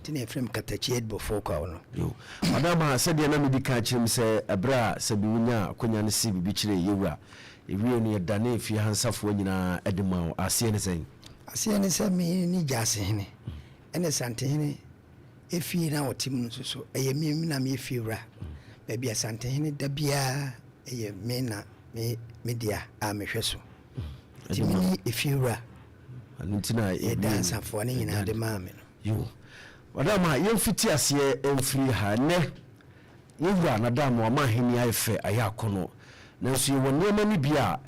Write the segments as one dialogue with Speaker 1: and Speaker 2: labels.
Speaker 1: tine frame katachi before ka ono
Speaker 2: yo madam said na me di ka chim se ebra sabi wunya akonya ne si bibi chire yewura ewie ne dane fi hansafo nyina edema ase ne sen
Speaker 1: me ni Gyaasehene ene Asante efi na otim so eye me na me efiwura baby Asante da bia eye me na me dia a mehwe so timi efiwura
Speaker 2: antina
Speaker 1: e dansa fo ne nyina de maame no
Speaker 2: yo madama yemfiti ase emfiri ha ne yewura na dama o ma heni ayefe ayakono nanso ye wonne mani bia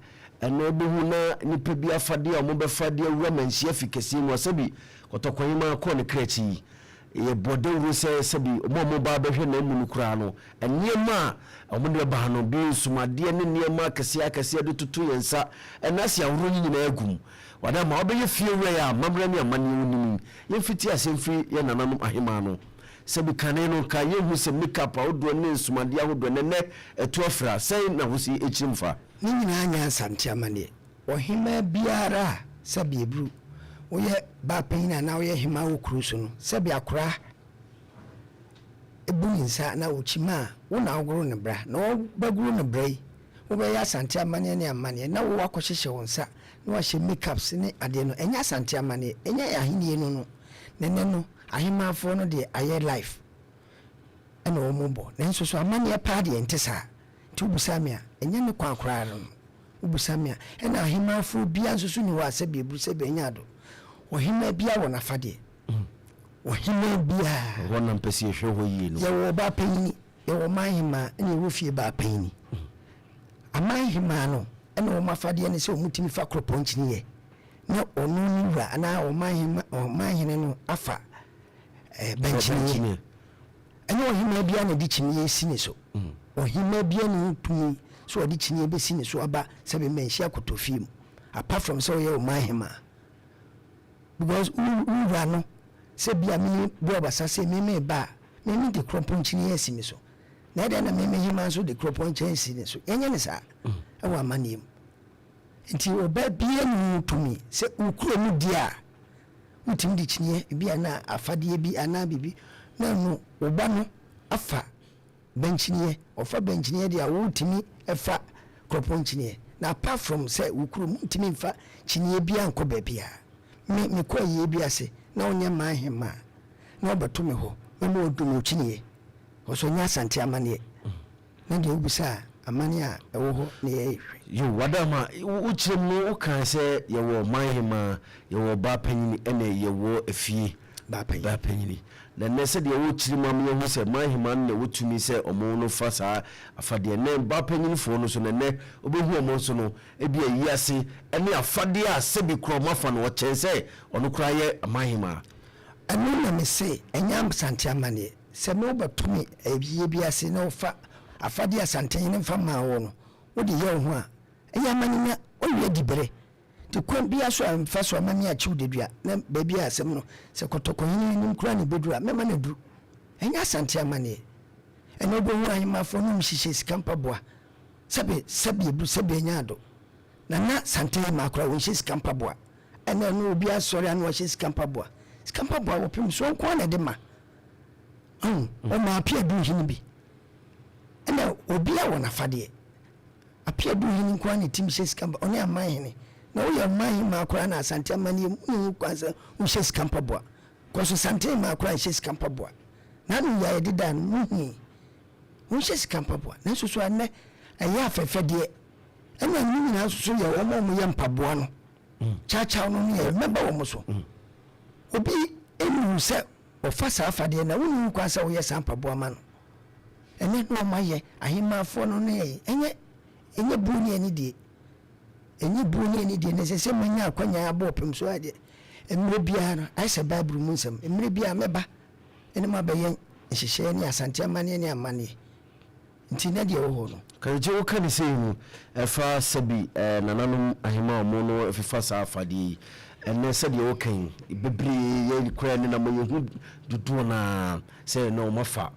Speaker 2: eno behu na nipa bia fade a mo be fade awura manhia fikesi mu asabi kotokonyima ko ne krechi ye bodewu sebi mo ba behwe na mu nukura no eniema omo ba no bi sumade ne niema kase de tutu yensa enase awro nyina agum wada ma obeye fiewura ya mamra ne amane wonimi yemfiti asemfiri ye nananom ahema no sebi kane no ka yehu se makeup awodo ne sumade awodo ne etuafra sei na hosi echimfa
Speaker 1: ni nyina anya Asante amane ohima biara sabi ebru oye ba pena na oye hima wo kruso no sabi akora ebunisa na ochima wo na ogoro ne bra na wo baguru ne brai wo be ya Asante amane ne amane na wo akohyehe wonsa na wa hye makeups ne ade no enya Asante amane enya ya henie no nene no ahima fo no de aye life ena wo mobo nenso so amane pa de entesa tubusamia enya ne kwankora no ubusamia ena ahima fo bia nso so ni wa sabi ebru sabi enya do ohima bia wona fade ohima bia
Speaker 2: wona mpesi ehwe ho yi no
Speaker 1: ye wo ba panyi ye wo mahima ene wo fie ba panyi amahima no ene wo mafade ne se omutimi fa kroponchini ye na onu ni wura ana wo mahine no afa benchini ene ohima bia na di chini sini so ohima bia ni tumi so di chini be sini so aba sabe menhia kotofim apart from so ye wo mahima because wura no se bia me bo basa se me ba me de kroponchini yesimi so na eda na me hima so de kroponchini yesimi so enye ne sa e wa manem nti oba bia ni tumi se ukuro mu dia utim di chini bia na afade bi ana bibi na no oba no afa benchini ofa benchini dia wutimi efa kroponchini na apart from se ukuro mu timi mfa chini bia nko ba bia me kwa ye bi ase na onya mahema na obato me ho me mo odumo chiniye oso nya Asante amane na de ubisa amane a ewo ho na ye
Speaker 2: yo wadama uchiremu ukan se ye wo mahema ye wo ba panyini ene ye wo efie
Speaker 1: ba
Speaker 2: panyini na nese de wo chiremu am ye hu se mahema na wotumi se omo no fa sa afade ne ba panyini fo no so ne obehu omo so no ebi ayi ase ene afade a sebi kroma fa no chense ono kra ye mahema
Speaker 1: anu na me se enya Asante amane se me obatumi ebiye bi ase na ofa afade Asante ne mfa ma wo no wo de ye ho a enya amane owie dibere ti kwan bia so amfa so amane a chiw dedua na ba bia asem no se kotokohini nim kura ne bedura mema na du enya Asante amane eno obo hu ahima fo no mhihye sikampa boa sabe ebru sabe enya do na Asante ma kura wo hye sikampa boa ena no obi asori anu wo hye sikampa boa Opemsuo kwa na de ma o ma apia du hini bi ena obi a wona fade apia du hini kwa ne tim hye sikampa oni amahene na wo ya mahima akora na Asante amane mu kwanza wo hye sikampa boa kwa so Asante ma akora hye sikampa boa na no ya edida no mu wo hye sikampa boa na so so ane aya afefede ena nyi na so ya wo mo ya mpaboa no cha no ye member wo mo so obi enu se ofasa afade na wonu kwasa wo ye sampaboa ma no ene no maye ahima afo no ne enye buni ani die ne se manya akwanya aba Opemsuo ade emre bia no aise bible mu nsem emre bia meba ene ma bayen nhihye ne Asante amane ne amane nti na de wo no
Speaker 2: kaje wo kan se mu efa sabi nananom ahima omo no efa sa afade ene se de wo kan bebri ye kura ne na moyehu dudu na se no mafa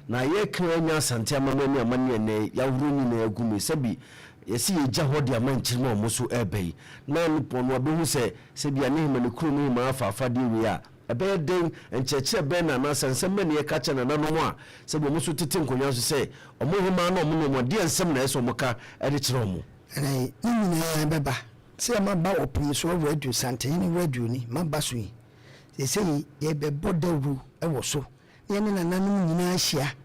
Speaker 2: na ye kan nya Asante amane ne amane ne ya wuru ni na agumi sabi yesi ye ja hodi amanchiri ma omo so ebei na nipo no abehu se bia ne hima ne kuro no ma afa afade wi a ebe den encheche be na na sensem ne ye ka che Nananom a se bo muso tete nkonwa so se omo homa na omo no de ensem na eso moka e de kire omo
Speaker 1: ana nyina beba se ma ba Opemsuo radio Asante ni radio ni ma ba so yi se ye be bodawu e wo so ye ne Nananom nyina ahia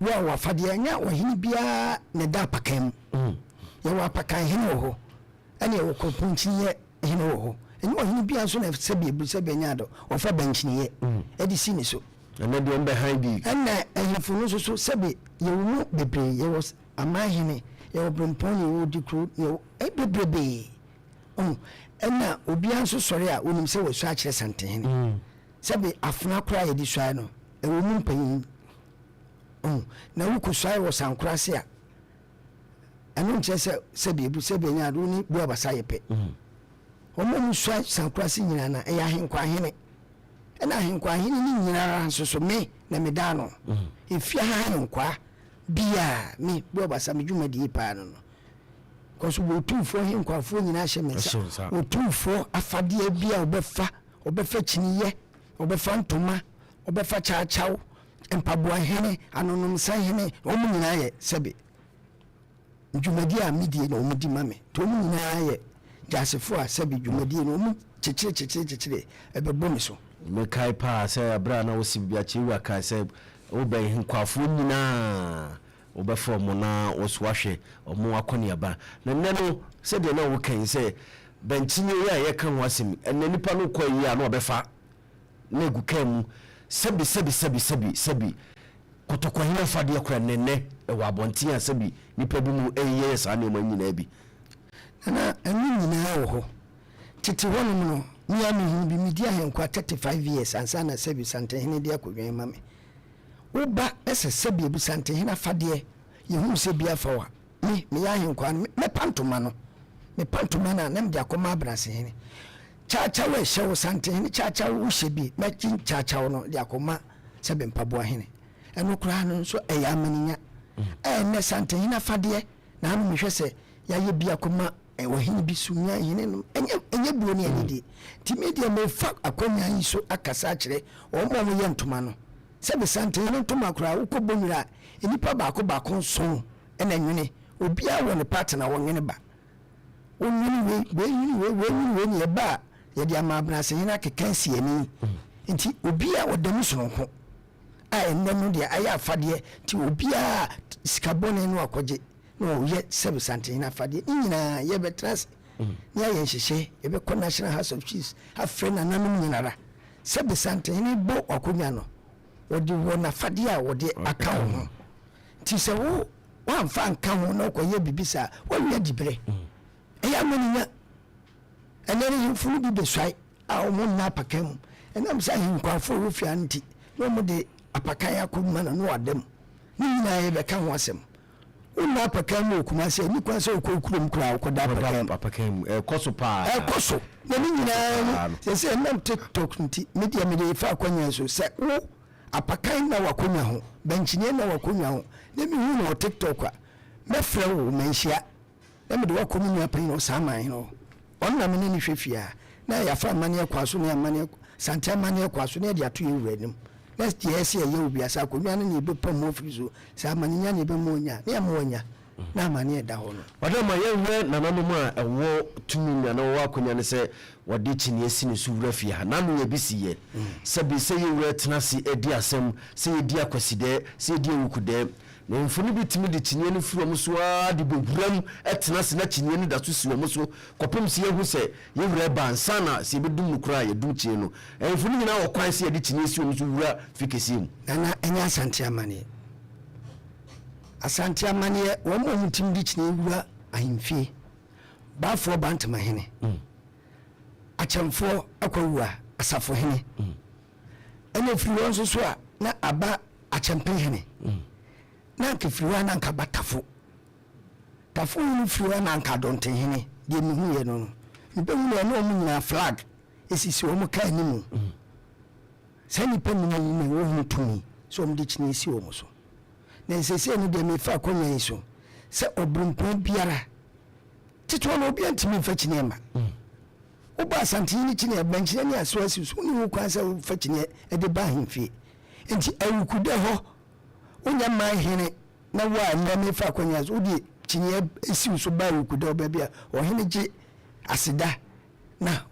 Speaker 1: wa fade anya wo hini bia ne da pakan ye wa pakan hini wo ho ane wo kopunchi ye hini wo ho enyi wo hini bia so na se bi ebu se be nya do wo fa benchini ye e di sini so
Speaker 2: ene de on behind bi
Speaker 1: ene ehefo no so se be ye wo bebre ye wo amahene ye wo brempon ye wo dikru ye wo bebrebe ena obi anso sori a onim se wo so a kire Asante hene se be afuna kura ye di so no e wo mu mpanyin na wuku swai wo sankrase a anu nche se bi ebu se be nya do ni bu abasa yepe omo mu swai sankrase nyina na e ya henkwa hene e na henkwa hene ni nyina nsoso me na me da no e fia ha henkwa bia me bu abasa me dwuma di pa no koso bo Otumfuo henkwa fo nyina hye me sa Otumfuo afade bia obefa chiniye obefa ntoma obefa chaachao empaboa hene anonom san hene omu nyina ye sebe dwumadi a medie na omu di mame to omu nyina ye Gyaasefo a sebe dwumadi na omu chechire ebebo me so
Speaker 2: me kai pa se abra na wosi bia chiwa kai se obe hinkwafo nyina obefo mo na oswahwe omo akoni aba na neno se de na wo kan se benchinye ya ye kan wasem enanipa no koyi a na obefa na egu kan sebi kotokwa hina fade akora nenne e wa bonti a sebi nipa bi mu eye sa na nyina bi
Speaker 1: na anu nyina wo ho tete wono no nya me hu bi media henkwa 35 years ansa na sebi Asante hene dia kodwen mame wo ba ese sebi ebu Asante hene fade ye hu sebi afawa me ya henkwa me pantoma no me pantoma na nam dia koma abrase hene chacha we shewo Asante hene chacha wo shebi machin chacha no dia koma sebe mpaboa hene eno kura no so eya amaninya ne Asante hene fade na anu mehwe se ya ye bia koma wo hene bi sunya hene no enye buo ne anidi ti media me fa akonya yi so akasa kire o mo ye ntoma no sebe Asante hene ntoma kura wo kobonwira enipa baako so ena nwene obi a wo ne partner wo nwene ba wo nwene we ne ba ye dia ma abna se hena kekansi ani nti obi a wo dam sonko a enne no dia aya afade ti obi a sikabone no akoje no ye sebe Asante hena afade nyina ye betras nya ye nhihye ye be National House of Chiefs afre Nananom nyinara sebe Asante hena bo akonya no wodi wo na afade a wodi aka ho ti se wo wamfa nka ho no koye bibisa wo wi adibere eya maninya enere himfunu bi be swai a omo na apakam enam sa hinkwafo rufia nti no mo de apakan akoma na no adem ni nyina ye be ka ho asem una apakam okuma se ni kwa se okurum kura akoda
Speaker 2: apakam koso pa
Speaker 1: koso na ni nyina se enam TikTok nti media me fa akwanya so se wo apakan na wakonya ho benchine na wakonya ho na mi hu no TikTok a me frɛ wo menhia na me de wakomu nya pan no saman no onna me ni hwefia na ya fa mane kwaso na mane Asante mane kwaso na de ato ye nim next year se ye obi asa akonya na be pam ofiri so sa mane nya ne be mo nya na mo nya na mane da ho no
Speaker 2: wada ma ye hwe Nananom a ewo tumi nya na wo akonya ne se wade chini esi ne su wurafia na no ye bisiye sabi se ye wura tenase edi asem se ye di akwaside se ye di ewukude na mfuni bitimi de chini ne furu mo so a de bewuram etenase na chini ne da so si mo so kopem se ye hu se ye wura bansa na se be dum nukura ye dum chie no mfuni nyina wo kwan se ye de chini esi mo so wura fikesi mu
Speaker 1: na enya Asante amane wo mo mutim de chini wura ahimfie bafo bantama hene achemfo akwawua asafo hene ene firi won so a na aba achempe hene na nkefiriwa na nka batafo tafo ni firiwa na nka donte hene de mi hu ye no mbe hu no mu nyina flag esisi wo mu ka animu sani pe ni ni wo hu tumi so mde chini si wo mu so na esese ni de me fa konya yi so se obrumpo biara tito no obi antimi fa chini ma Oba Asante ni chine benchine ni aso asisu ni wo kwansa fa chine e de ba hemfie enti awukude ho onya man hene na wa ndame fa kwanya so di chine esiu so ba awukude oba bia o hene gi asida na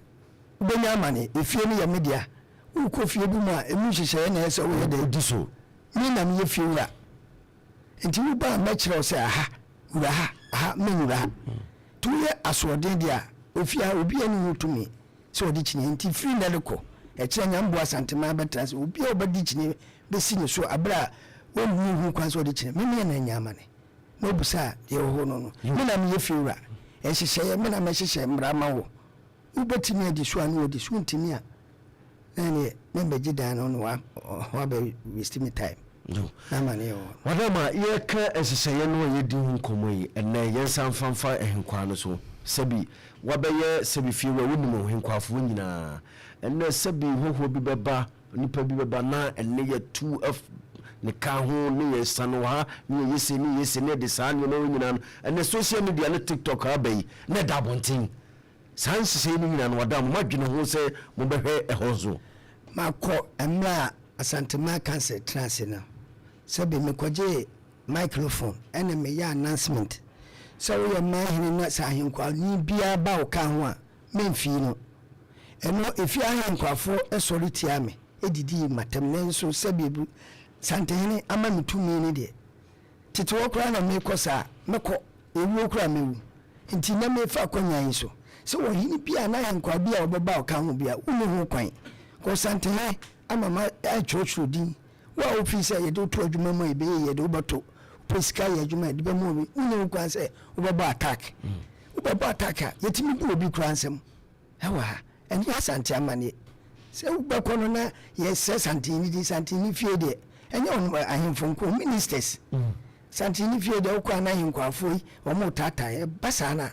Speaker 1: ubenya amane efie ni ya media uko fie bi mu a emu hyehyɛ na ɛsɛ wo yɛ de di so ni na me fie wura enti wo ba ma kyerɛ wo sɛ aha menwura tu yɛ asoɔden dia ofia obi ani hutumi sɛ odi kyine enti free na lekɔ ɛkyerɛ nyambo Asante ma bɛtra sɛ obi a obadi kyine bɛsi ne so abra wo mu hu kwan sɛ odi kyine me na nyamane na obusa de ho no me na me fie wura ɛhyehyɛ me na me hyehyɛ mbra ma wo ubetimi adi so anu odi so ntimi a nane membeji dan no wa be waste me time na mane yo
Speaker 2: wadama ye ka eseseye no ye di hu komo yi enne ye sanfanfa ehenkwa no so sabi wabeye sabi fi wa wonimu henkwafo nyina enne sabi hoho bi beba nipa bi beba na enne ye 2f ne ka ho ne ye sano ha ne yese ne de sa ne no nyina enne social media ne TikTok abai ne da bontin sans se ni nyina no wadam madwene ho se mo behwe ehozo
Speaker 1: makọ emra Asante ma cancer trance na sabi me koje microphone ene me ya announcement so we ma hene na sa henkwa ni bia ba o ka ho a memfi no eno efi ahenkwafo esori tia me edidi matam ne nso sabi bu Sante hene ama mitumi ni de tete wo kra na me kosa meko ewu kra mewu nti na me fa kwanya yin so so wo hini bia na henkwa bia obeba o ka ho bia unu ho kwan ko Sante he ama ma achochro din wa office ye do to adwuma ma ebe ye do bato pesika ye adwuma de be mo unu kwan se obeba attack obeba attack yetimi bu obi kura nsem ewa en ya Asante amane se ubekọ no na ye se Sante ni di Sante ni fie de enye on ahemfo nko ministers Sante ni fie de okwa na ahemfo afoi o mo tata e basa na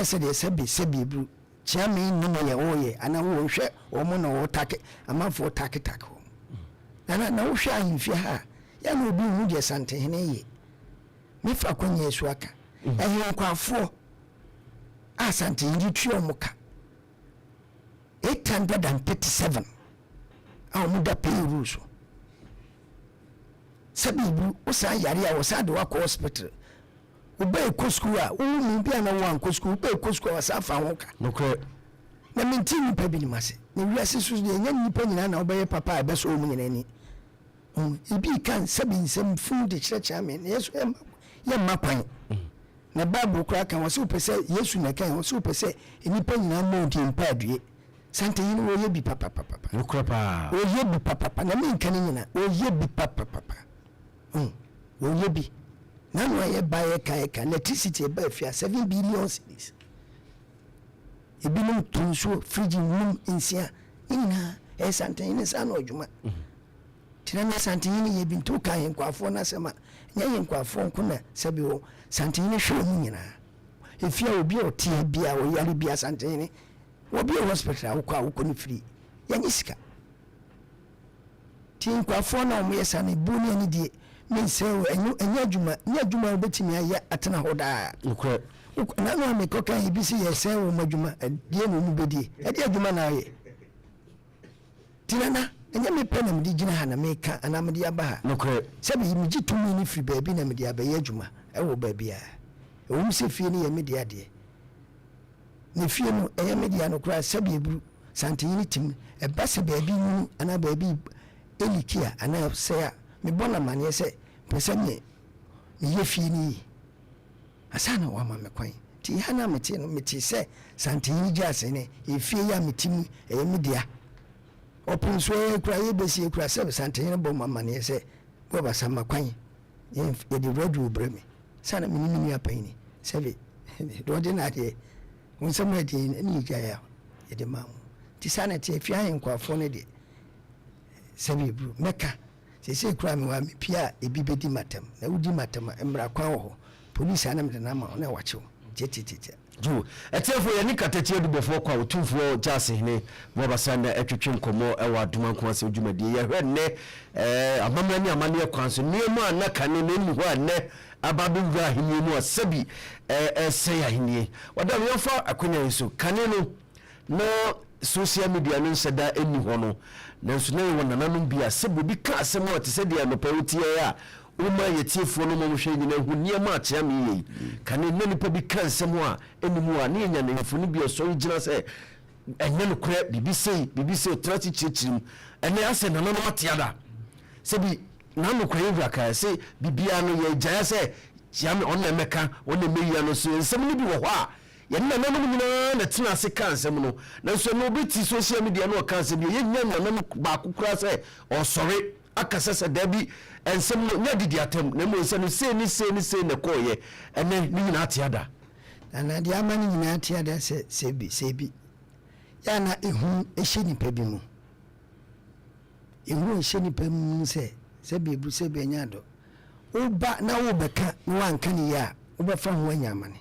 Speaker 1: ese de sebi bru chiame ni mo ye oye ana wo hwe o mo na wo take amafo take na wo hwe ahemfie ha ya na obi hu de Sante hene ye me fa kwanya esu aka ahemfo afo Asante ndi tuo muka 837 amuda pay rules sabibu usa yari a wasa de wako hospital ube ko school a mu bia na wan ko school ube ko school wasa fa hoka
Speaker 2: nokre
Speaker 1: na mintin pa bi ni mase na wiase so de nya nipa nyina na obaye papa be so mu nyina ni ibi kan sabi nsem fun de chrecha me yesu ya makwan na bible kura kan wase upese yesu na kan wase upese nipa nyina mo di mpa adue Sante yini wo ye bi papa
Speaker 2: nokre pa
Speaker 1: wo ye bi papa na me nkane nyina wo ye bi papa wo ye bi na no ye ba ye ka electricity e ba fia 7 billion cedis ebi no tunso fridge room insia ina Sante yini sa no adwuma tina na Sante yini ye bi nto ka yenkwafo na sema nya yenkwafo nko na sabi wo Sante yini hwe mu nyina efia obi o tie bia wo yare bia Sante yini obi hospital akọ ni free yanyi sika tin kwa fo na omo yesa na buni ani die me se enya adwuma obetimi aye atena hoda
Speaker 2: nokre
Speaker 1: na no me koka ibisi yesa wo madwuma die no mu bedie ade adwuma na aye tinana enya me pena me digina ha na me ka ana me dia ba ha
Speaker 2: nokre
Speaker 1: sabi mi gitumi ni free baabi na me dia ba ye adwuma wo baabi a wo se fie ni ye me dia de ne fie no eye media no kura sabi ebru Sante yini tim e base baabi nu ana baabi elikia ana se me bona mane se pese me ye fie ni asana wa ma me kwan ti hana meti no meti se Sante yini Gyaasehene e fie ya metim eye media Opemsuo kura ye besi kura se Sante yini bo mane se bo ba sama kwan ye de radio breme sana minimi apani sebe do de na de unsama de ni gaya yede mamu ti sana ti afia yenkwafo ne de sabi bru meka se kura me wa me pia ebi bedi matam na udi matam emra kwan ho police anam de na ma na wachew tete
Speaker 2: jo etefo ye ni katatie du befo kwa Otumfuo Gyaasehene bo basanda etwetwe nkomo ewa aduma nko ase dwumadi ye hwe ne amama ni amane kwanso niemu anaka ne nemu ho anne ababu ahiniemu asabi say ahini wadam yofa akonya yeso kane no no social media no seda eni ho no nanso na ye Nananom bia se bobi ka asem o te se dia no pawutie ya uma yetiefo no mo hwe nyina hu niema atia me yi kane ne nipa bi ka asem a eni mu a ne nya ne mfuni bi so yigina se enye no kra BBC trati chichim ene ase Nananom atiada se bi na no kra yura ka se bibia no ye gya se chiame on na meka on na meya no so ensem ni bi wo ho a ye Nananom nyina na tina se ka nsem no na so no beti social media no ka nsem ye nya Nananom ba kokura se o sore akasa se da bi ensem no nya didi atem na mo nsem no se ni na koye ene ni nyina atiada
Speaker 1: na dia mani nyina atiada se bi ya na ehun ehye nipa bi mu ehun ehye nipa mu se bi se be nya do uba na wo beka no anka ni ya wo be fa ho anyamane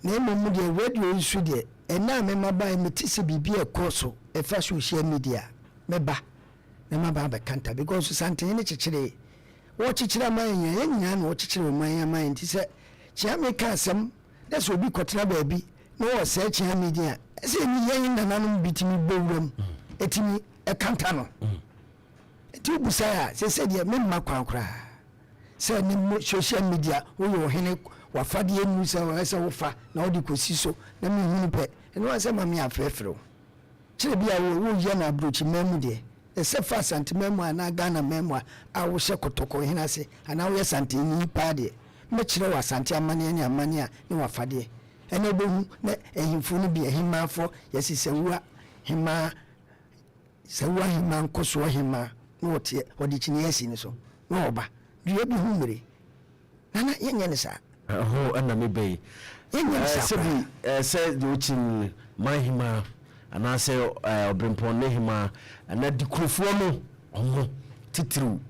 Speaker 1: na emom de radio nsu de ena me maba emetise bibia koso e fa social media meba na maba be kanta because Asante ni chichire wo chichire man ya nya na wo chichire man ya man ti se chia me ka asem na so bi kotena ba bi na wo se chia media se ni yen Nananom bitimi bowram etimi e kanta no eti busa ya se de me ma kwankra se ni social media wo yo hene wafade enu se wo se wo fa na wo di kosi so na me hunu pe eno ase ma me afrefro kire bia wo ye na abrochi memu de se fa Asante memu ana Ghana memu a wo hye kotoko hene ase ana wo ye Asante ni pa de me kire wa Asante amane ni amane a ni wafade ene bohu na ehimfu no bi ehimafo yesi sewua hima nkoso hima no wote odi chini yesi ni so no oba duye bi humre nana yenye ne sa
Speaker 2: ho ana me bei
Speaker 1: yenye ne sa
Speaker 2: sebi se do chin mahima ana se obrempon ne hima ana dikrufuo no omo titru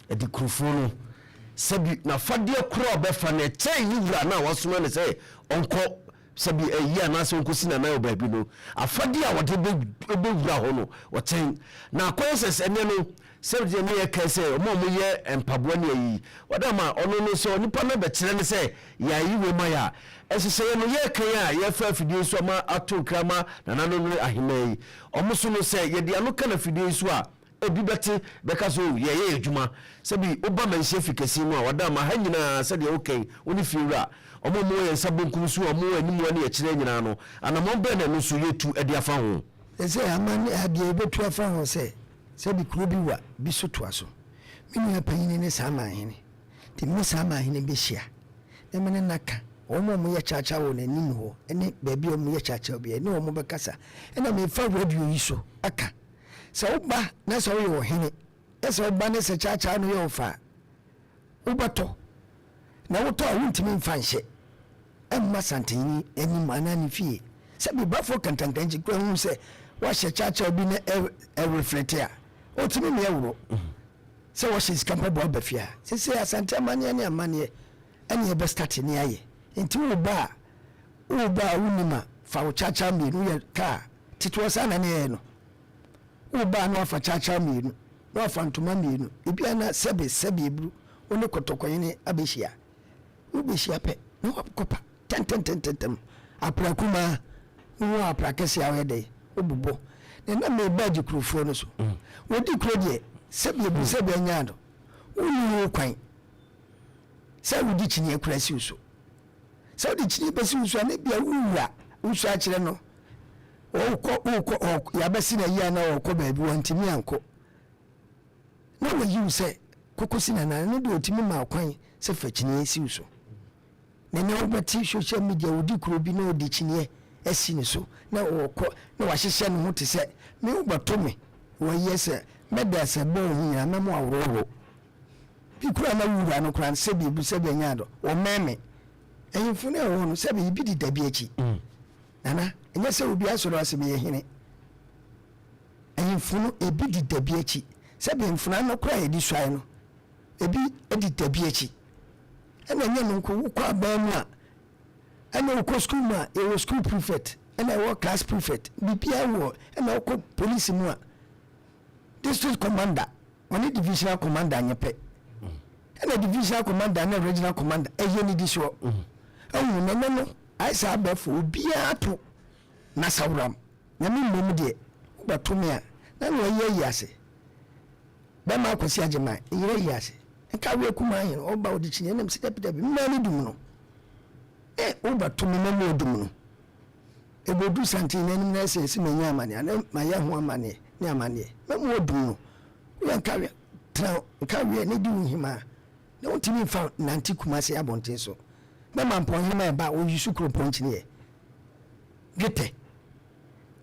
Speaker 2: edikrufuo no sebi na fade kura obefa na chen yura na wasoma ne se onko sebi eyi na se onko sina na oba bi no afade a wode be wura ho no woten na conscious ene no sebi ne ye ka se mo ye empabo ne yi wadama ono no so nipa na be kire ne se ya yi we ma ya esese no ye kan ya ye fa fidie so ma ato krama na Nananom ahimai omuso no se ye dia no kana fidie so a obi bete beka so ye adwuma sebi oba manhye fikasi mu a wadama ha nyina se de okay oni fiwura omo ye nsabonkum so omo animu ne ye kire nyina no anamon be na no so yetu ade afa ho
Speaker 1: ese amane ade betu afa ho sebi kuro bi wa bi so to aso minu apanyine ne sama hene ti me sama hene be hia na mene naka omo ye chacha wo na nim ho ene baabi omo ye chacha obi ene omo be kasa ena me fa radio yi so aka se uba na so yo hene ese uba ne se chacha no yo fa ubato na woto a wuntimi mfa nhye emma Asante ni eni manani fie se bi bafo kantantanji kwa hu se wa hye chacha obi na reflector otimi me ewuro se wa hye skampa bo abafia se Asante amane ne amane ene be start ni aye enti uba unima fa wo chacha mi no ye ka titwo sana ne no uba no afa chacha mienu no afa ntoma mienu ebia na sebe ebru oni kotokoyene abehia ubehia pe no kopa ten aprakuma no aprakese awede obubo na me baji krofo no so wodi krodi sebe ebru sebe nyado uni kwan se wodi chini akurasi uso se wodi chini besi uso na bia wuwa uso a kire no o ya besi na yi na o ko baabi wantimi anko na wo yi se kokosi na no de otimi ma kwan se fachini esi uso na na obati social media odi kuro bi na odi chini esi ni so na o ko na wa hyehye no hote se me ubato me wo yese meda se bo hu ya na mo aworo bi kura na wura no kura se bi bu se be nyado o meme enfu na wo no se bi di dabi achi nana enye se obi asoro asebe ye hene enfu no ebi di dabi achi se bi enfu na kura edi swai no ebi edi dabi achi ena nye no ko kwa ba mu a ena ko school ma e wo school prefect ena wo class prefect bibia wo ena ko police mu a district commander oni divisional commander nyepe ena divisional commander na regional commander eye ni di so no I say abefo bia to na sawram na me mmom de ba to me a na no ye yase ba ma akosi agema yire yase nka we kuma yin oba odi chine nem step step mmani dum no oba to me ma odum no ebodu santi nanim na ese manya amane na ma ya ho amane ni amane ma mo odum no we nka we tra nka we ne di uhima na ontimi fa nanti kuma se abonten so na ma mpon hima ba o yisu kropon chine gete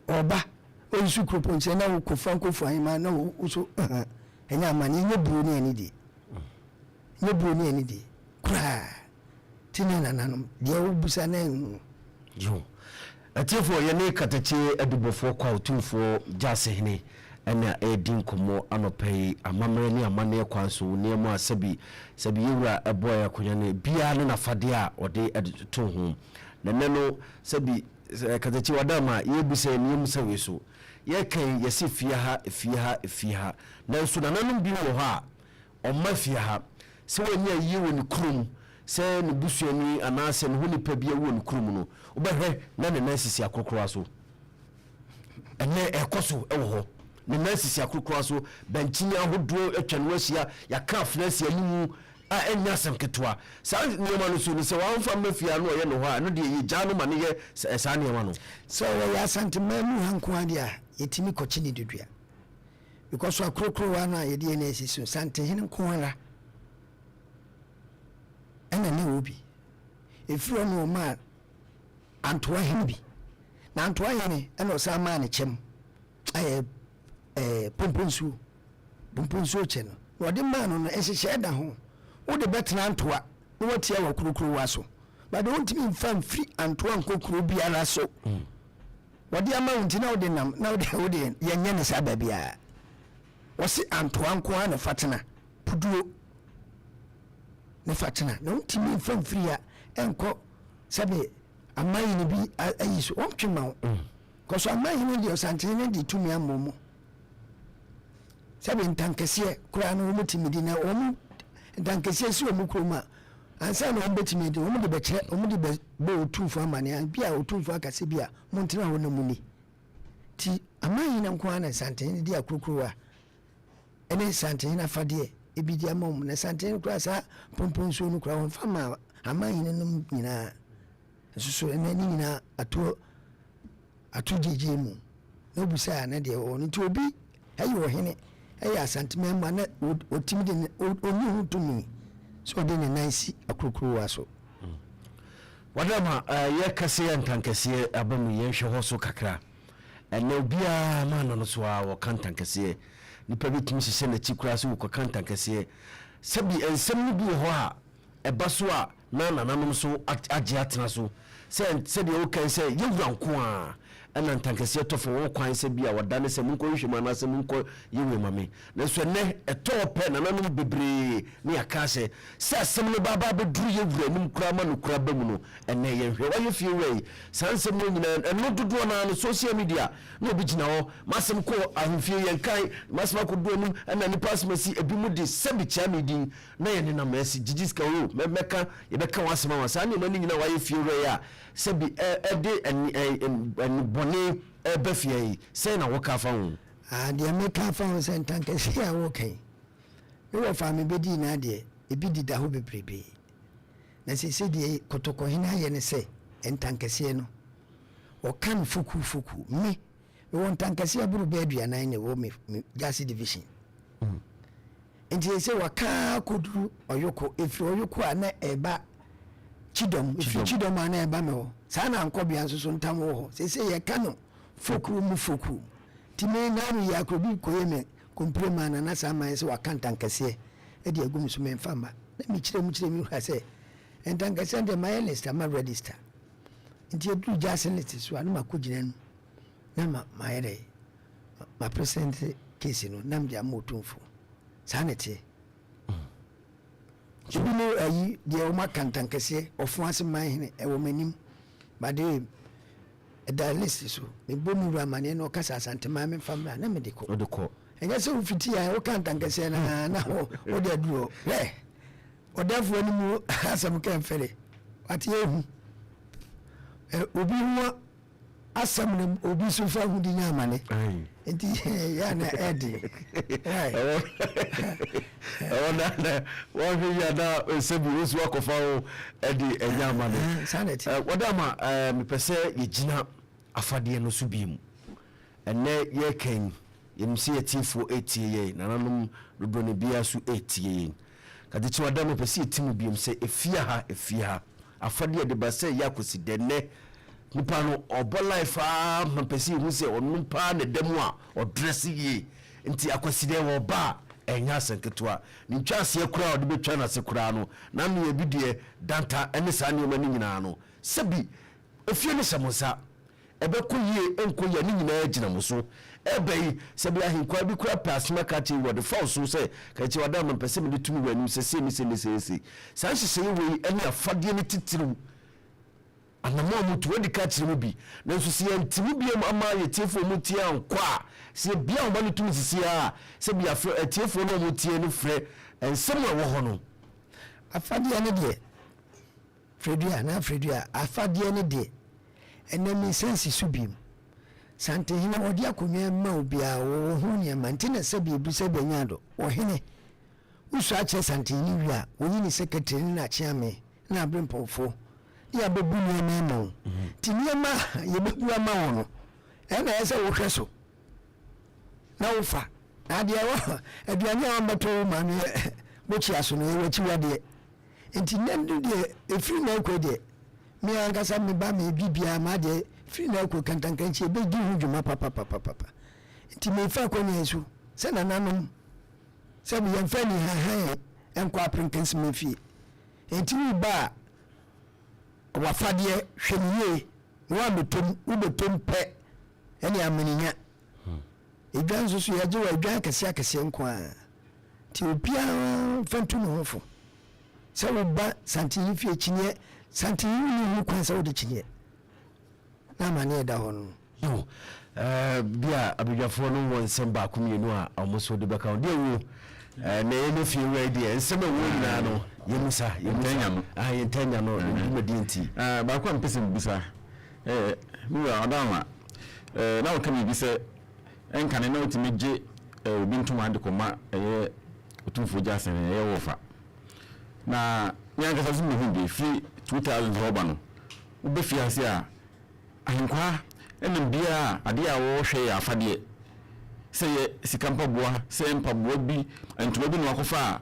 Speaker 1: oba o yisu kropon chine na ko franco fo hima na o so enya amane nye buru ni ani di nye buru ni ani di kura tina nananom de obusa na
Speaker 2: jo atiefo ye ne katache adubofo kwa Otumfuo Gyaasehene ena edin komo anopai amamre ni amane kwanso ne mu asabi yewura eboya konya ne bia ne nafade a ode to ho na neno sabi katache wadama yebuse ni mu sawe so ye kan yesi fiha na so nananom bi wo ha o mafia ha se wanya yiwo ni krum se ne busuani anase ne honi pa bia wo ne krum no obehwe na ne nasisi akrokro aso ene ekoso ewo ho ne nasisi akrokro aso benchinya ahodo atwanwa sia ya ka finance animu a enya asem ketwa sa nyoma no so ni se wanfa mafia no ye no ho a no de ye gya no ma ne ye sa nyoma no
Speaker 1: so ya Asante mamu hanko adia yetimi kochini dudua because akrokro wa na ye de na esisi Asante hene nko ara ena ne obi efiro no ma antoa hene bi na antoa hene ena osama ne chem Opemsuo che no wode ma no ehye da ho wode betena antoa no watia wa kurukuru waso but don't mean fam free antoa nkokuru biara so wode ama untina wode nam na wode yenye ne saba bia wose antoa nko ana fatena puduo ne fatena na untimi fam free a enko sabe amayi ne bi ayiso ontwema koso amayi ne de Asante ne de tumi amomo sabe ntankese kura no mutimi na omu ntankese si omu kroma ansa na ombetimi de omu de bekye omu de be Otumfuo amane bia Otumfuo akase bia montina ho na muni ti amayi na nko ana Asante ne de akrokrowa ene Asante na fade ebidi amom na Asante kura sa Opemsuo no kura won fama amayi ne num nyina so ene nyina ato jeje mu no busa na de won ti obi ayi hene ayi Asante memma na otimi de oni hutumi so de ne nansi akrokro waso
Speaker 2: wadama ye kase ntankase abamu ye hwe hoso kakra ene obia ma no so a wo kantankase nipa bitimi hye na chikura so wo kantankase sabi ensem ni bi ho a ebaso a na nananom so agye atena so se de o kan se yewura nko a ana ntankase tofo wo kwan se bia wadane se munko hwema na se munko yewe mame na so ne etope nananom bebre ne yakase se asem no baba beduru yewura nim kura ma no kura bamu no ene ye hwe wa ye fie wei sansem no nyina eno dodo na no social media no obi gina ho masem ko ahofie ye kan masem ko do nim ana ni pasmasi ebi mu de sebi cha medin na ye ne na masi jijiska wo meka ye beka wasema wasa ne mani nyina wa ye fie wei a sebi ede boni bafie say na woka fa ho
Speaker 1: de meka fa ho se ntankase a wokan me wo fa me bedi na de ebi dida ho bebrebe na se de kotoko hina ye ne se ntankase no o kan fuku me wo ntankase aburu be aduanan ne wo me Gyasi division nti se waka koduru oyoko efiri oyoko ana eba chidom efiri chidom ana eba me ho sana ankobia nso so ntam ho se ye kanu foku timi na mi yakobi koyeme komprema na sama se wakantankase e de agum so memfamba na mi kire mi hwa se entankase de my list am register nti edu Gyasi list so anu makogina nu na ma yere ma present case no nam de am Otumfuo sanete jibino ayi de o makantankase ofo ase man hene e wo manim bade da list so me bomu ramane no kasa Asante ma me famra na me de ko
Speaker 2: odeko
Speaker 1: enye se ufiti ya o kantankase na o de duro odafo ni mu asam kan fere ati ehu obi ho asam obi so fa hu di nyamane enti ya na edi right
Speaker 2: ona wa hwe ya da sebi usu akofa o edi enyamane
Speaker 1: sanity
Speaker 2: wadama me pese yegina afade no so bi mu ene ye kan yemsi etifo etie nananom dodone bia so etie kade chi wadama pese etimu bi mu se efia ha afade de ba se yakosi denne nipa no obo life ma pese hu se onu pa ne demu a odress yi nti akwasi de wo ba enya senketwa ni ntwase ekura ode betwa na sekura no na no ye bidie danta ene sa ne mani nyina no sebi efie ne samosa ebe koyie enkoye ni nyina agina muso ebe sebi ahinkwa bi kura pasma kachi wo de falso se kachi wada ma pese me de tumi wani sese mi se san hye we ene afade ne titiru anamo mutu wadi kachi mu bi na nso se yantimi bi ama yetifo mu tie ankwa se bia o ba ne tumi sisi a se bia etifo no mu tie ne frɛ ensem a wo ho no
Speaker 1: afade ne de Fredia afade ne de enemi sense subim sante hina odi akonwa ma obia wo ho ne mantene se bi se banyado wo hene usu ache sante ni wi a woni ni secretary na chiame na abrempofo ya bebu ni ema tiniema ye bebu ama wono ena ese wo hweso na ufa na de wo aduane a mbato ma me bochi aso no we chiwade enti nendu de efiri na ekwe de me angasa me ba me bibia ma de firi na ekwe kantankanchi be di hu dwuma papa enti me fa ko ne yesu se nananom se bi yemfa ni ha enkwa prinkensi me fi enti ni ba wafade hweniye wa betom ubetom pe ene amaninya edwan so ya je wa edwan kase nkwa ti opia fantu no hofo se wo ba santini fie chinye santini ni hu kwan se wo de chinye na mane da hono
Speaker 2: yo bia abidwafo no won semba akumienu a omoso de beka de wo na yeno fie we de nsema wo nyina no yemusa yentanya no yentanya no ndumadi nti
Speaker 3: ba kwa mpese mbisa mi wa adama na o kemi bi se enkane na otimeje obi ntuma de koma Otumfuo Gyaasehene ye wofa na nyanga sazu mu bi free 2000 roba no ube fi ase a ahinkwa enem bia ade a wo hwe ya afade se ye sikampa boa se mpa boa bi entuma bi no akofa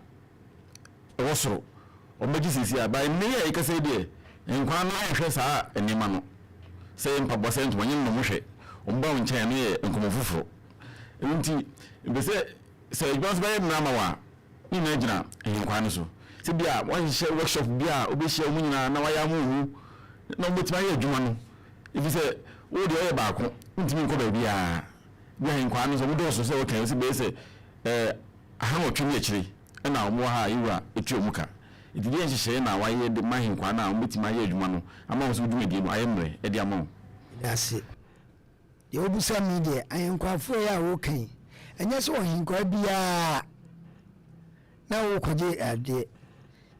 Speaker 3: a wosoro obeji sisi a ba ne ya ikase de enkwa na hwe saa enima no se mpa boa se entuma nyin no mo hwe omba nchen no ye enkomofoforo enti bese se gbans ba ye na ma wa ni na gina enkwa no so se bia won share workshop bia obehia mu nyina na waya mu hu na obetima ye adwuma no ifise wo de oye ba ko ntimi nko ba bia bia enkwa no so wo do so se wo kan se be se aha otwe akiri na omo ha yiwa etu omuka ididi enhyehyɛ na waye de mahinkwa na obetima ye adwuma no ama wo so dwumadi no ayemre e de ama
Speaker 1: yase ye obusa mi de ayenkwafo ya wo kan enye so hinkwa bia na wo koje ade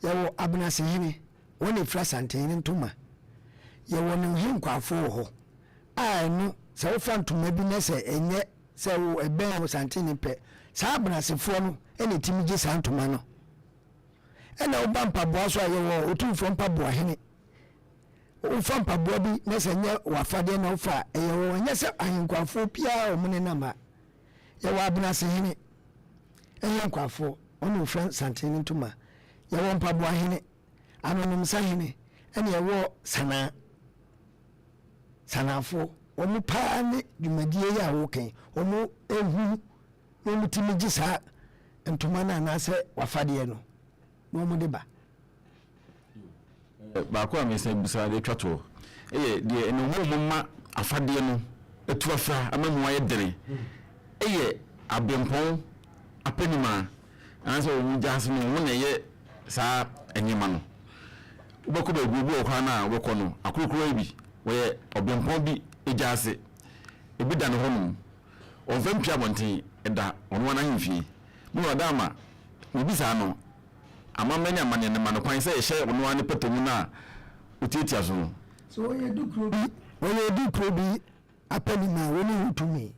Speaker 1: yawo Abnasehene woni fra santene ntoma yawo ne hinkwafo ho a no se wo fa ntoma bi na se enye se wo eben wo santene pe sa Abnasefo no ene timije sa ntoma no ena wo bampa boa so yawo Otumfuo mpaboa hene wo fa mpaboa bi na se nye wafade na wo fa yawo enye se ahinkwafo pia o mune na ma yawo Abnasehene hinkwafo onu fra santene ntoma yawo mpaboa hene anonom sahene ene yawo sanafo omu pa ne dwumadie ya wo kan omu ehu no mutimi gisa ntoma na na se wafade no no mu de ba
Speaker 3: ko amesa bisa de twato de eno mo ma afade no etu afra amamu aye dere abempon apenima anso wo Gyaasehene wo na ye sa enyima no ubako ba gugu okwa na woko no akurukuru bi we obempon bi Gyaase ebi da no hono ovempia bonten eda ono na himfi mu wadama ubisa no amamanya mane ne mano kwan se ye ono ani patamu na utitia so
Speaker 1: so we do krobi apani ma woni hutumi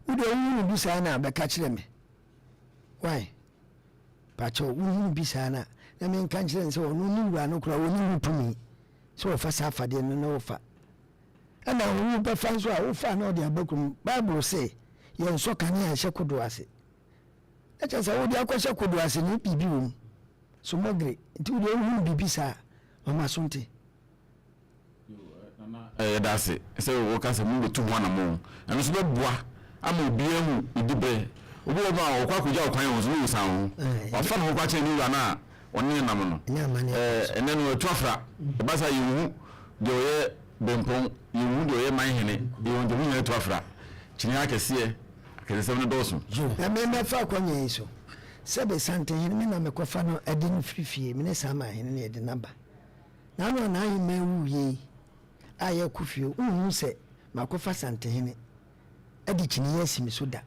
Speaker 1: ude wonu bisa na beka kire me why pacho wonu bisa na me kan kire se wonu ni wura no kura woni hutumi so ofa safa de no ofa ana wonu be fa so a ofa na de abakum bible say ye nso kan ya hye kodo ase echa se wo de akwhye kodo ase ni bibi wo so mogre nti wo de wonu bibi sa mama Asante
Speaker 3: dase se wo ka se mu betu ho na mo eno so be boa ama obi ehu idibe obi wo ma okwa kugya okwan wo so wo san ho ofa no kwa che ni wura na oni nam no ene no tuafra ba sa yehu de oye bempon yehu de oye manhene yehu de hu tuafra chini akese akese no doso
Speaker 1: na me fa kwanya iso sebe Asante hene me na me kofa no ade no frifie me ne sama hene ne ade naba na no na yi mewu ye aye kufio unhu se makofa Asante hene ade chini yasimi so da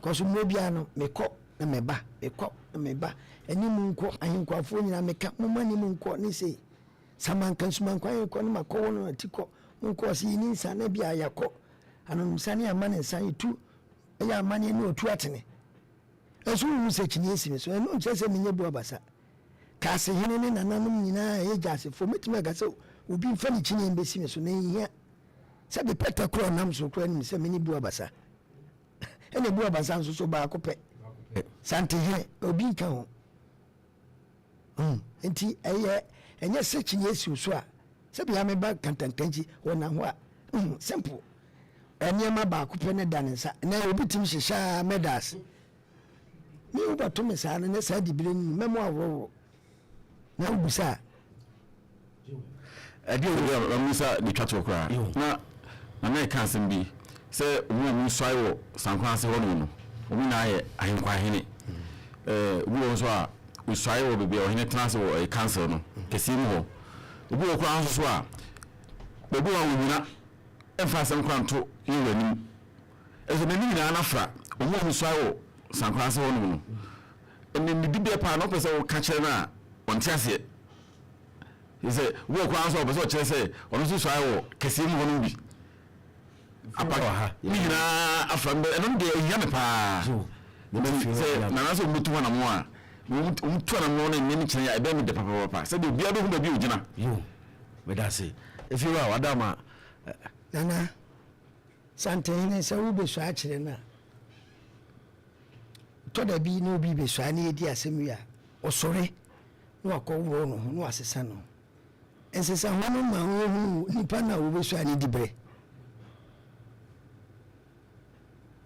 Speaker 1: koso mo bia no mekọ na meba mekọ na meba eni mu nko ahenkwafo nyina meka mo mani mu nko ni se samankan sumankwa ahenko no makọ no atiko nko se ni nsa na bia yakọ anom sane amane nsan itu ya amane ni otu atene eso mu se chini yasimi so eno nche menye bu abasa Gyaasehene ne Nananom nyina e Gyaasefo metime ga se obi mfa ni chini mbesi me so na hia se be peta kro nam so kro ni se meni bu abasa ene bu abasa nso so ba akopɛ Asante hene obi ka ho enti enye se chini esi so a se bia me ba kantankanji wona ho a simple enye ma ba akopɛ ne danensa na obi tim hyehyɛ medas ni uba to me sa ne sa dibire ni memo aworo na ubusa
Speaker 3: ade o musa de twato kra na ka asem bi se mu swai wo sankwa ase ho no omi na aye ahenkwa hene wo so a uswai wo bebe o hene trans wo e cancel no kesi mu ho obi wo kra so a bebe wa wuna emfa asem kwanto yiwanim eso na ni na afra omu swai wo sankwa ase ho no ene ni bibia pa no pese wo ka kire na onti ase ise wo kwa so pese o kire se ono so swai wo kesi mu ho no bi apa ha ni na afra mbe eno de yame pa se na na so mutu na mo a mutu na mo na ni kire ya ebe mi de papa se de bia do hu ba bi ogina
Speaker 2: yo we da se if you are wadama
Speaker 1: nana Asante hene se wo be so a kire na to da bi no bi be so ani edi asemi a osore no akọwo no no asesa no ensesa hono ma ho nipa na wo be so ani dibre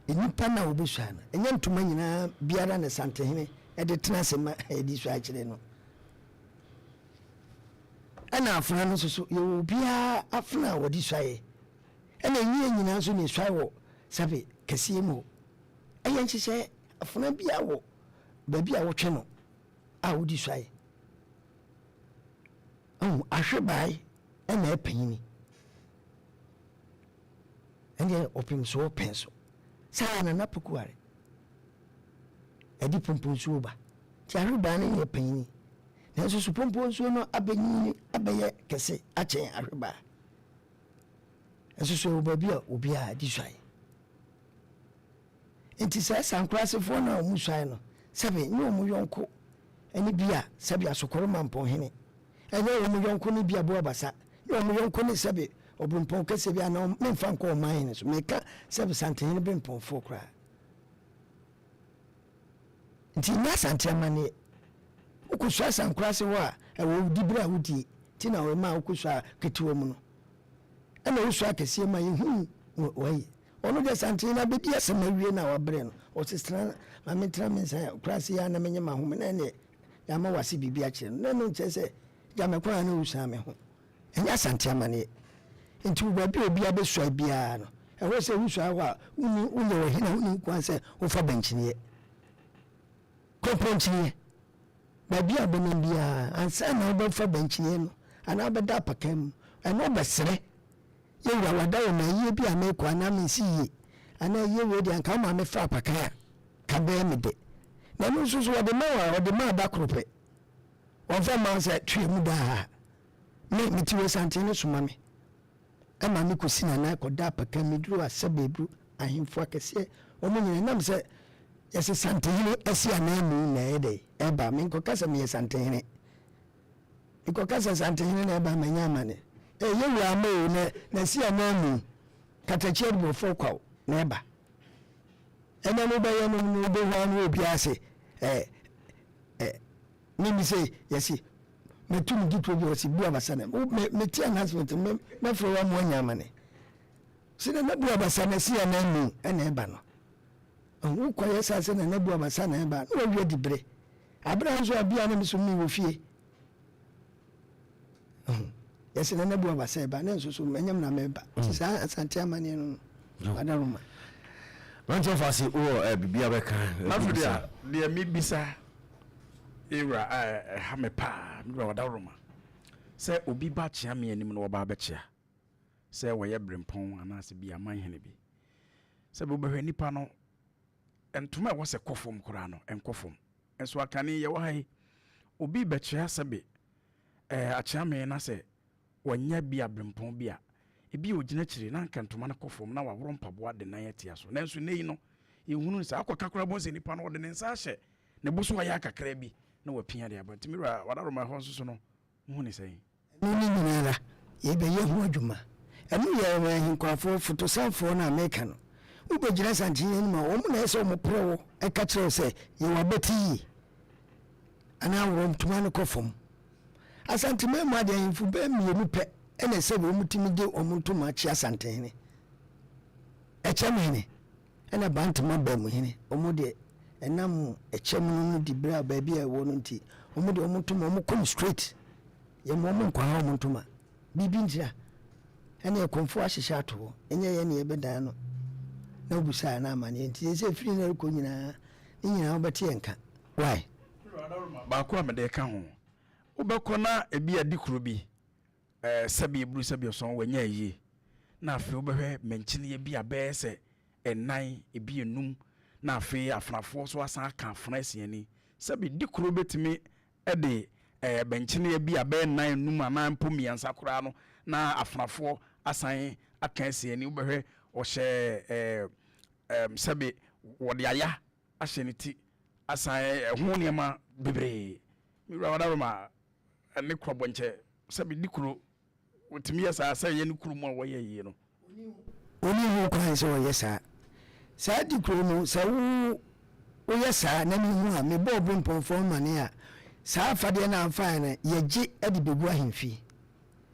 Speaker 1: nipa na wo be so ana enye ntuma nyina biara na Asante hene e de tena sema e di so a kire no ana afuna no so yo bia afuna wo di so aye ana nyi nyina so ni so awo sabe kese mu eye nchise afuna bia wo ba bia wo twe no a wo di so aye ahwebai ena epanyini ende Opemsuo penso sana na pokuare edi Opemsuo ba ti ahwebai na ye panyini na so Opemsuo no abanyini abaye kese achen ahwebai eso so babia obi a di so aye enti sa sankrasefo na omu so aye no sabe ni omu yonko eni bia sabe asokoro mampon hene ene omu yonko ni bia bo abasa ni omu yonko ni sabe obumpon kese bia na memfa nko man so meka sabe Asante hene bempon fo kra nti na Asante amane ukuso sankrasefo a ewo dibra wudi ti na o ma ukuso ketiwo mu no ena uso akese ma yehu wai ono de Asante na bedi asema wie na wabre no o sistra ma metra mensa krase ya na menye ma ho na ne ya ma wase bibia kire no no nchese ya mekwa na uso ame ho enya Asante amane enti wo ba obi abeso bia no e ho se uso awa unye wo hina uni kwanse wo fa benchine komponchine ba bia bono bia ansa na wo fa benchine no ana beda apakam eno besere ye wada wo na ye bia me kwa na me si ye ana ye we de anka ma me fa apakaya ka be me de na no so wo de ma da krope wo fa ma se tue mu da me ti we Asante no suma me ama me kosi na koda paka meduru asebebru ahemfo akese omo nyina nam se yesi santehene esi anamu na ede eba me nko kasa me santehene iko kasa santehene na eba manya amane yewu amo na si anamu katachie bo fokwa na eba ena no ba yanu no bo hanu obi ase ni say yesi me tu mi gitu obi osi bu abasana me ti announcement me fro wa mo nya amane sina na bu abasana si anamu ena eba no wo kwa yesa se na bu abasana eba no wi dibre abra nso abia na miso mi wo fie yesi na bu abasana eba na nso so menyam na meba sa Asante amane no adaruma
Speaker 2: Rancho fasi o bibia beka
Speaker 4: Nafudia de mi bisa era ha me pa mi wa daruma se obi ba chia me anim no ba ba chia se wo ye brempon anase bi aman hene bi se bo behwe nipa no entuma wo se kofom kura no enkofom enso akane ye wo hai obi ba chia se be achia me na se wonya bi abrempon bi a ebi ogina kire na nkantoma na kofom na waworo mpaboa de nan atia so nanso nei no ehunu sa akwa kora bonse nipa no de ne nsa hye ne boso wa ya kakra bi na wapia de abantimi wadaro ma ho so no hu ni sai
Speaker 1: ni nyinara ye be ye hu adwuma enu ye wa hinkwafo fotosanfo na America no ubegyina santene ni ma wo na ese mo pro e ka kire se ye wa beti ana woro ntoma no kofom Asante memu ade hinfu be mienu pe ene se bo mutimi de omuntuma chi Asante echemene ene bantuma ba mu hene omude enam echemu no di bra ba bia wo no nti omude omuntuma omukom straight ye mo nkwa ha omuntuma bibi ntira ene konfo ahyehya ato enye ye ne ebeda no na obusa na amane nti se firi na ko nyina ni nyina obete enka why
Speaker 4: ba ko amede ka ho obekona ebi adikuru bi sabi ebru sabi oson wanya yi na afi obehwe menchine bi abese enan ebi enum na afi afnafo so asan aka afna asiani sabi dikuru betimi ede benchine bi abe nan enum anan pomiansa kura no na afnafo asan aka asiani obehwe ohye sabi wode aya ahyeniti asan ho niema bebre mi rawadaroma ne krobonche sabi dikuru utimi yesa asa ye ne kuru mu woye yi no
Speaker 1: oni hu kwan so yesa sa dikuru no sa wo yesa na mi hu a me bobu mponfo mane a sa afade na amfa na yeje ade begu ahemfi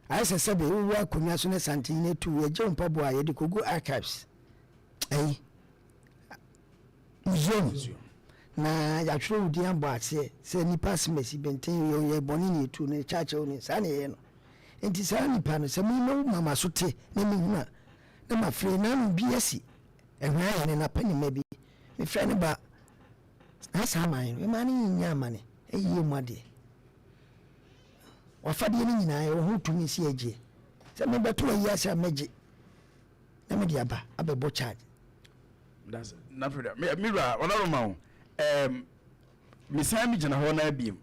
Speaker 1: ayesa sabe wo akonya so ne santene tu yeje mpabo a yede kogu archives museum na ya tro udi ambo ase se nipa smesi benten ye boni ni tu ne chacha ni sa ne ye no enti sa nipa no se mi no mama so te na mi huna na ma fre na biasi ehwa ne na pani mebi mi fre ne ba asa man e mani nya mane eyi mu ade wafade ni nyina ye ho tumi si eje se me beto yi asa meje na me dia ba abebo charge
Speaker 4: that's not for that mira onaroma misami jina ho na biem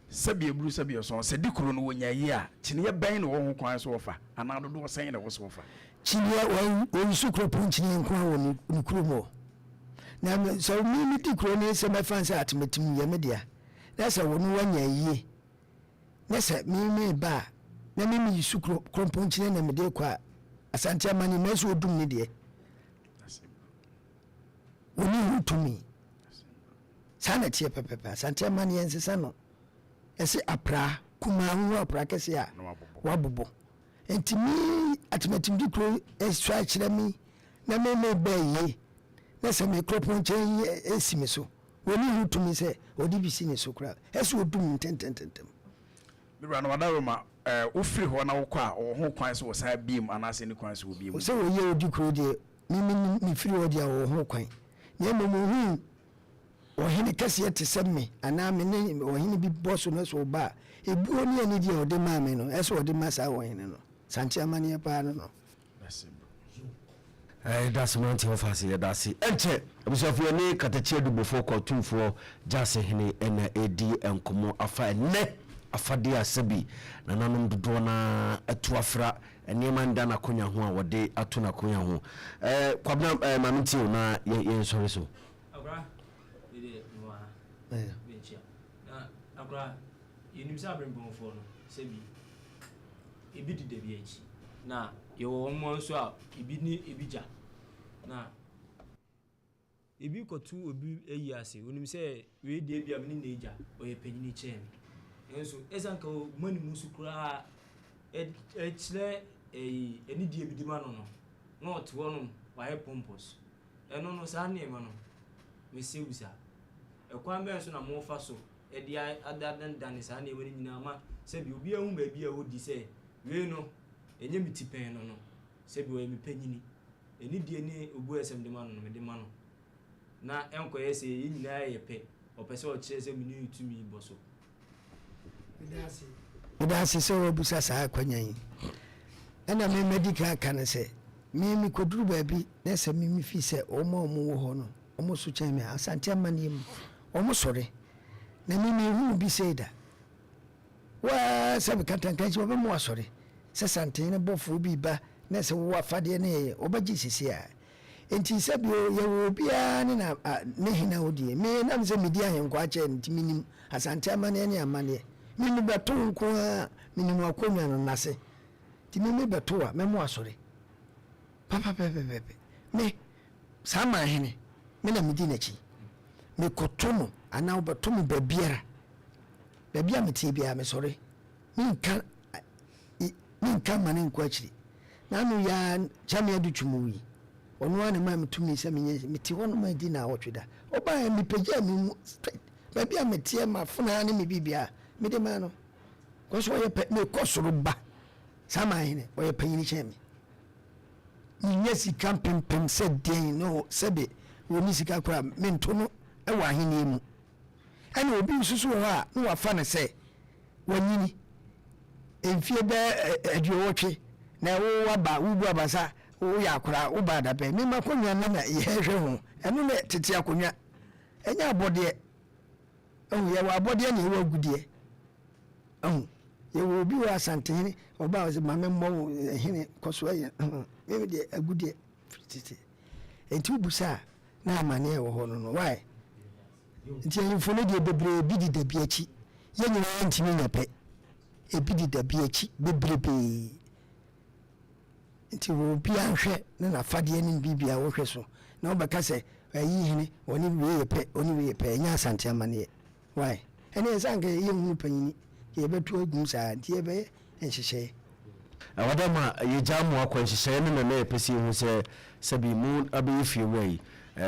Speaker 4: sabi ebru sabi oson se dikuru no wonya yi a kine ban no ho kwan so wofa ana dodo wosan na wo so wofa
Speaker 1: kine wo sukro pon kine nko wo ni kurumo na so mi dikuru ne se me fansa atmetim ye media na se wo no wonya yi na se mi ba na mi sukro pon kine na me de kwa Asante amani meso odum ne de oni hutumi sana tie pepepe Asante amani ensesa no ese apra kuma hu apra kese a wabobo entimi atmetim dikro estra kire mi na me ba yi na se me kropon chen esimi so oni hutumi se odi bisi ne so kra ese odum tentententem
Speaker 4: mira no wadaroma ofiri ho na wokwa ho kwan so wosan biem anase ne kwan so biem
Speaker 1: se wo ye odikro de mi firi odi a wo ho kwan ne momu ohini kase te semme ana me ne ohini bi boso no so ba ebuo ne ani dia ode ma me no eso ode ma sa ohini no Asante amani pa no
Speaker 2: that's not your fancy that's it enche abusafo ne katachie dubofo Otumfuo Gyaasehene ena edi enkomo afa ne afade asabi nananom dodo na atu afra enema nda na konya ho a wode atu na konya ho kwabna mamenti na ye sorry so
Speaker 5: abra ide noa benchia na abra yenimsa abrembonfo no sebi ebi dide bi echi na yewo mo nso a ebi ni ebija na ebi kotu obi eyi ase onim se we die bia me ni neja oye panyini chen enso esanka mani musukura echile eni die bi dima no not wonum wae pompos eno no sa na ema no me seusa ekwan be nso na mo fa so edi adadan dan sa na ewani nyina ma se bi obi ahu ba bi a odi se we no enye mitipen no no se bi we mi panyini eni die ni obu esem de ma no me de ma no na enkoye se nyina ye pe opese o kire se mini tumi boso
Speaker 1: medase se obusa sa kwanyan ena me medical kan se mi koduru ba bi na se mi fi se omo wo ho no omo so chan me asante amanim omo sore na mi hu bi se da wa sabe katankan ji obo mo asore se sante ne bofo bi ba na se wo afade ne obaji sisi a enti sabi ye bia ne na ne hina odie me na mze media hen kwa che ntiminim asante amane ne amane mini beto nko a mini akonwa no nase ti me beto a me mo asore papa pepe me sama hene me na medi na chi me kotomo ana obeto me babiara babia meti bia me sore minka mane nko achiri na anu ya chame adu twumuwi onu ane ma metumi se meti wono ma di na wotweda oba ya mipeja mi babia metie ma funa ne me bibia me de ma no koso ye me kosoro ba sama hene o ye panyini chemi nyesi kampem se den no sebe woni sika kra mento no e wa hene mu ene obi susu ho a no wa fa ne se wanyini enfie da aduowotwe na wo waba wubu abasa wo yakura wo bada be me makonwa na ye hwe ho eno ne tete akonwa enya abode ye wa abode ne wo agudie ye wo bi wa Asante hene oba o se mame mo hene koso ye me de agudie tete enti ubusa na amane wo ho no why enti yefone de bebre bi di da bi achi ye nyina ntimi nyape ebi di da bi achi bebrebe nti wo bia hwe na fade ani bibia wo hwe so na obeka se ayi hene oni we pe nya Asante amane why ene ezanga ye mu panyini ye betu agum sa nti ye be enhyehyɛ
Speaker 2: awadama ye jamu akwanhyehyɛ ne na epesi hu se sabi mu abefi wei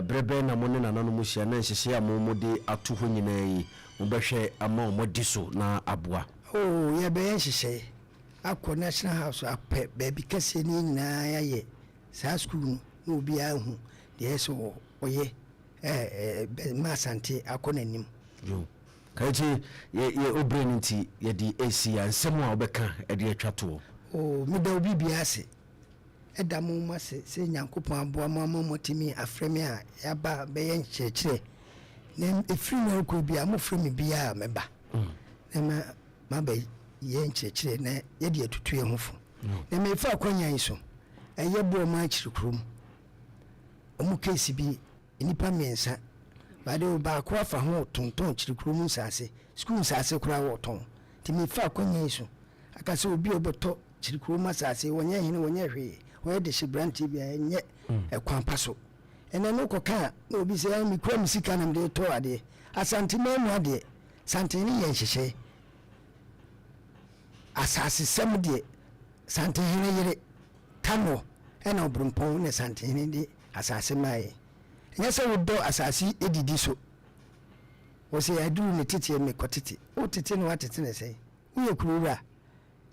Speaker 2: brebe na mo ne nananom hia na enhyehyɛ amomo de atu ho nyina yi mo behwe ama mo diso na aboa
Speaker 1: ye be enhyehyɛ akọ national house apɛ baby kase ni nyina yaye sa school no obi ahu de so oye ma Asante akọ nanim
Speaker 2: yo kaje ye obreniti ye di AC ansem a obeka e de atwato
Speaker 1: mi da obi bia ase eda mo ma se Nyankopon aboa mo motimi afremi a yaba be ye nkyekire na efiri na ko bia mo fremi bia meba na ma be ye nkyekire na ye de atutu ye hofo na me fa akwanyan so eye bo ma chirikrum omu case bi enipa mensa bade ba ko afa ho tonton chirikrum nsase school nsase kura wo ton ti me fa akwanyan so aka se obi oboto chirikrum asase wonye hene wonye hwe wo de shibranti bia enye ekwan paso ene no koka na obi se mi kura misika na mde to ade Asante memu ade Asante ni ye nhyehyɛ asase sem de Asante hene yere kano ena obrumpon ne Asante hene de asase mai nya se wo do asase edidi so wo se aduru ne tete me kotete o tete no atete ne sei wo ye kurura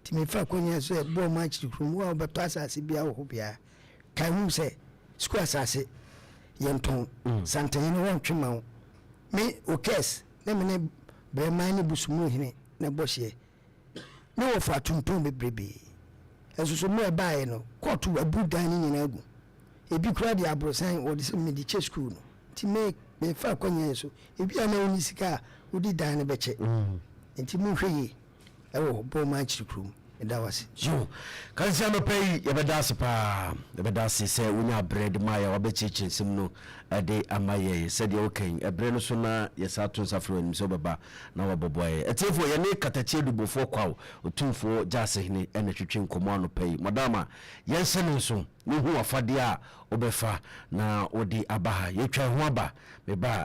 Speaker 1: ti me fa konya so e bo ma chirikrum wo beto asase bia wo bia kai hu se sku asase yenton Asante hene won twema me o case na me ne be man ni busumu hene na bohye ne wo fa tuntum bebrebe esusu mo e baaye no court abu dan ni nyina agu ebi kura de abrosan wo de se medical school no ti me fa kwanya so ebi ana oni sika odi dan ne beche enti mu hweye ɛwɔ bo ma chirikrum ɛda wase
Speaker 2: yo kansia no pay yɛbɛda ase paa yɛbɛda ase sɛ wonya bread ma ya wabɛkyekye nsɛm no ɛde ama yɛ sɛdeɛ wokan ɛbrɛ no so na yɛsa to nsafro anim sɛ wobɛba na wabɔboa yɛ ɛtiefo yɛne katakye dubofoɔ kwaw Otumfuo Gyaasehene ɛna twetwe nkɔmmɔ ano pay madama yɛnsɛ no nso ne hu afadeɛ a wobɛfa na wode aba ha yɛtwa ho aba meba